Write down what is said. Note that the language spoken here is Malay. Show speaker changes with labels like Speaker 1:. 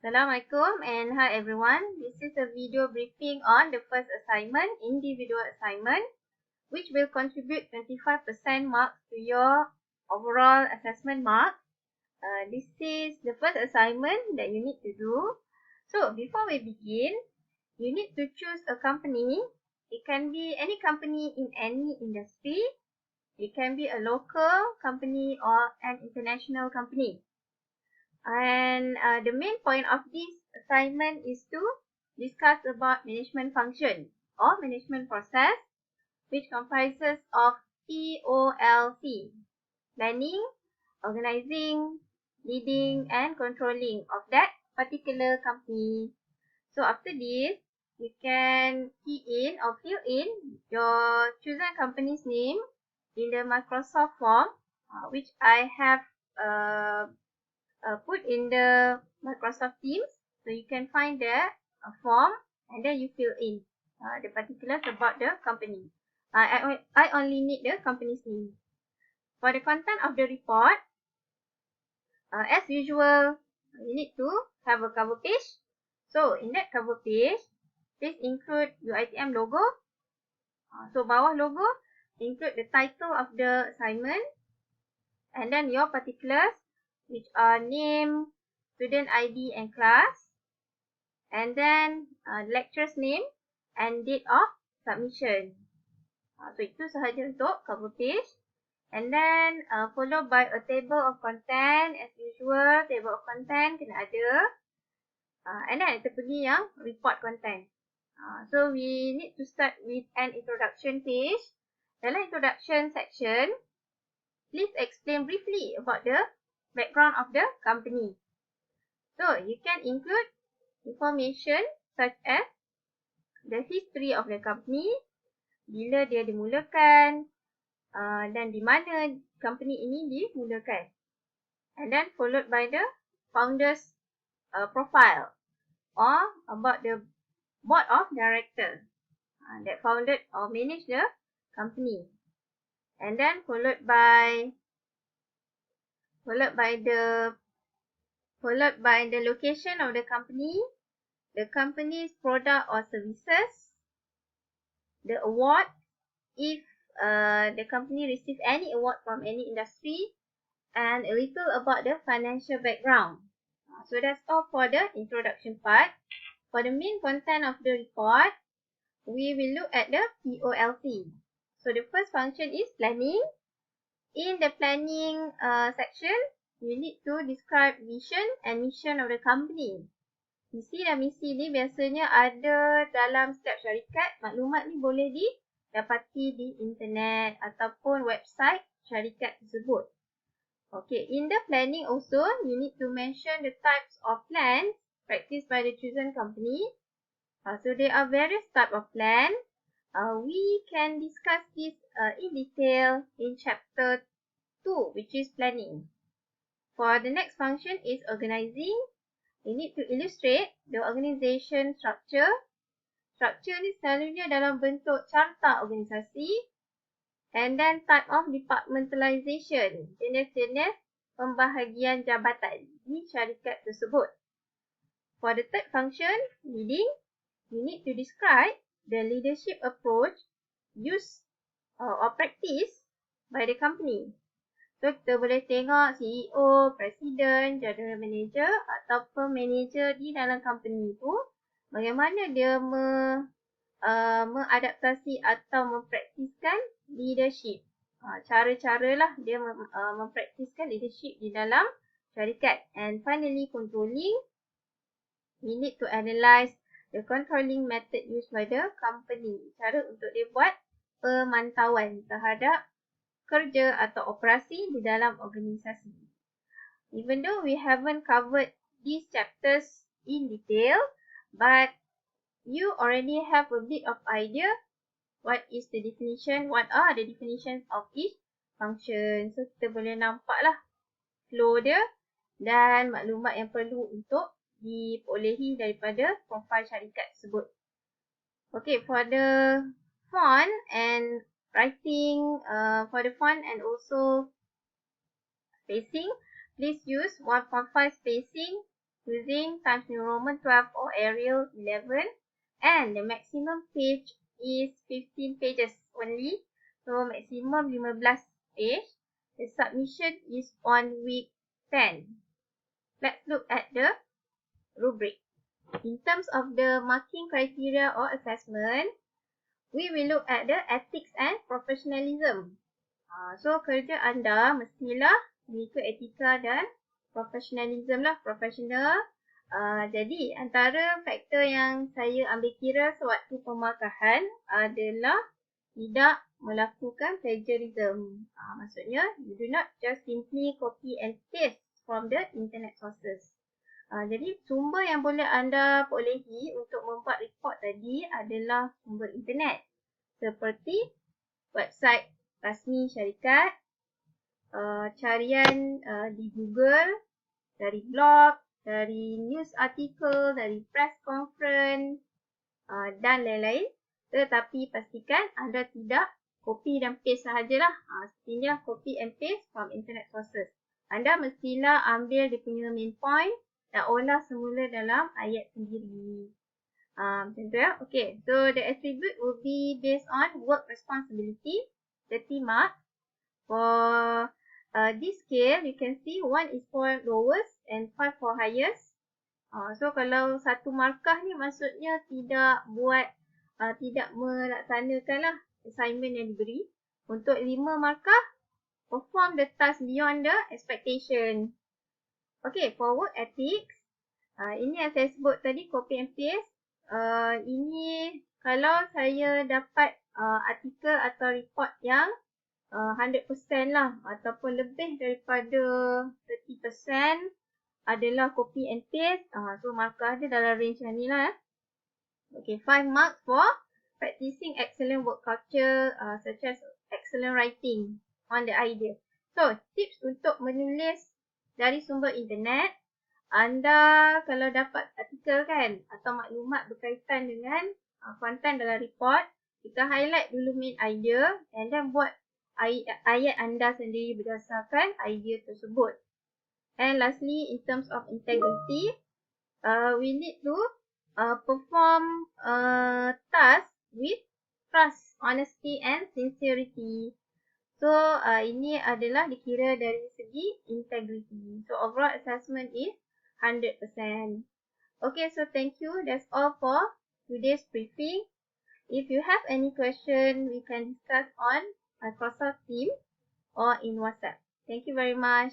Speaker 1: Assalamualaikum and hi everyone. This is a video briefing on the first assignment, individual assignment, which will contribute 25% marks to your overall assessment mark. This is the first assignment that you need to do. So before we begin, you need to choose a company. It can be any company in any industry. It can be a local company or an international company. And the main point of this assignment is to discuss about management function or management process, which comprises of POLC: planning, organizing, leading, and controlling of that particular company. So after this, you can key in or fill in your chosen company's name in the Microsoft form, which I have put in the Microsoft Teams. So you can find there a form and then you fill in the particulars about the company. I only need the company's name. For the content of the report, as usual, you need to have a cover page. So in that cover page, please include UiTM logo. So bawah logo, include the title of the assignment and then your particulars, which are name, student ID and class, and then lecturer's name and date of submission. So itu sahaja untuk cover page. And then followed by a table of content. As usual, table of content kena ada. And then kita pergi yang report content. So we need to start with an introduction page. Dalam introduction section, please explain briefly about the background of the company. So you can include information such as the history of the company, bila dia dimulakan, dan di mana company ini dimulakan. And then followed by the founder's profile or about the board of directors that founded or managed the company. And then followed by the location of the company's product or services, the award, if the company receive any award from any industry, and a little about the financial background. So that's all for the introduction part. For the main content of the report, we will look at the POLC. So the first function is planning. In the planning section, you need to describe vision and mission of the company. Visi dan misi ni biasanya ada dalam setiap syarikat. Maklumat ni boleh didapati di internet ataupun website syarikat tersebut. Okay, in the planning also, you need to mention the types of plans practiced by the chosen company. So there are various types of plan. We can discuss this in detail in chapter 2, which is planning. For the next function is organizing. You need to illustrate the organization structure. Structure ni selalunya dalam bentuk carta organisasi. And then type of departmentalization. Jenis-jenis pembahagian jabatan di syarikat tersebut. For the third function, leading, you need to describe the leadership approach used or practiced by the company. So kita boleh tengok CEO, Presiden, General Manager ataupun manager di dalam company itu bagaimana dia mengadaptasi atau mempraktiskan leadership. Cara-cara lah dia mempraktiskan leadership di dalam syarikat. And finally, controlling. We need to analyse the controlling method used by the company. Cara untuk dia buat pemantauan terhadap kerja atau operasi di dalam organisasi. Even though we haven't covered these chapters in detail, but you already have a bit of idea what are the definitions of each function. So kita boleh nampak lah flow dia dan maklumat yang perlu untuk diperolehi daripada profil syarikat tersebut. Okay, for the font and writing, for the font and also spacing, please use 1.5 spacing using Times New Roman 12 or Arial 11, and the maximum page is 15 pages only, so maximum 15 page. The submission is on week 10. Let's look at the rubric. In terms of the marking criteria or assessment, we will look at the ethics and professionalism. So kerja anda mestilah mengikut etika dan professionalism lah, profesional. Jadi antara faktor yang saya ambil kira sewaktu pemarkahan adalah tidak melakukan plagiarism. Maksudnya, you do not just simply copy and paste from the internet sources. Jadi sumber yang boleh anda perolehi untuk membuat report tadi adalah sumber internet seperti website rasmi syarikat, carian di Google, dari blog, dari news artikel, dari press conference dan lain-lain. Tetapi pastikan anda tidak copy dan paste sahajalah. Sepertinya copy and paste from internet sources. Anda mestilah ambil dia punya main point dan olah semula dalam ayat sendiri. Macam tu ya. Okay, so the attribute will be based on work responsibility, 30 marks. For this scale, you can see 1 is for lowest and 5 for highest. So kalau 1 markah ni maksudnya tidak buat, tidak melaksanakan lah assignment yang diberi. Untuk 5 markah, perform the task beyond the expectation. Okay, for work ethics, ini yang saya sebut tadi, copy and paste. Ini kalau saya dapat artikel atau report yang 100% lah ataupun lebih daripada 30% adalah copy and paste. So markah dia dalam range yang ni lah. Okay, 5 marks for practicing excellent work culture such as excellent writing on the idea. So tips untuk menulis dari sumber internet, anda kalau dapat artikel kan atau maklumat berkaitan dengan konten dalam report, kita highlight dulu main idea and then buat ayat anda sendiri berdasarkan idea tersebut. And lastly, in terms of integrity, we need to perform task with trust, honesty and sincerity. So ini adalah dikira dari segi integrity. So overall assessment is 100%. Okay, so thank you. That's all for today's briefing. If you have any question, we can discuss on Microsoft Teams or in WhatsApp. Thank you very much.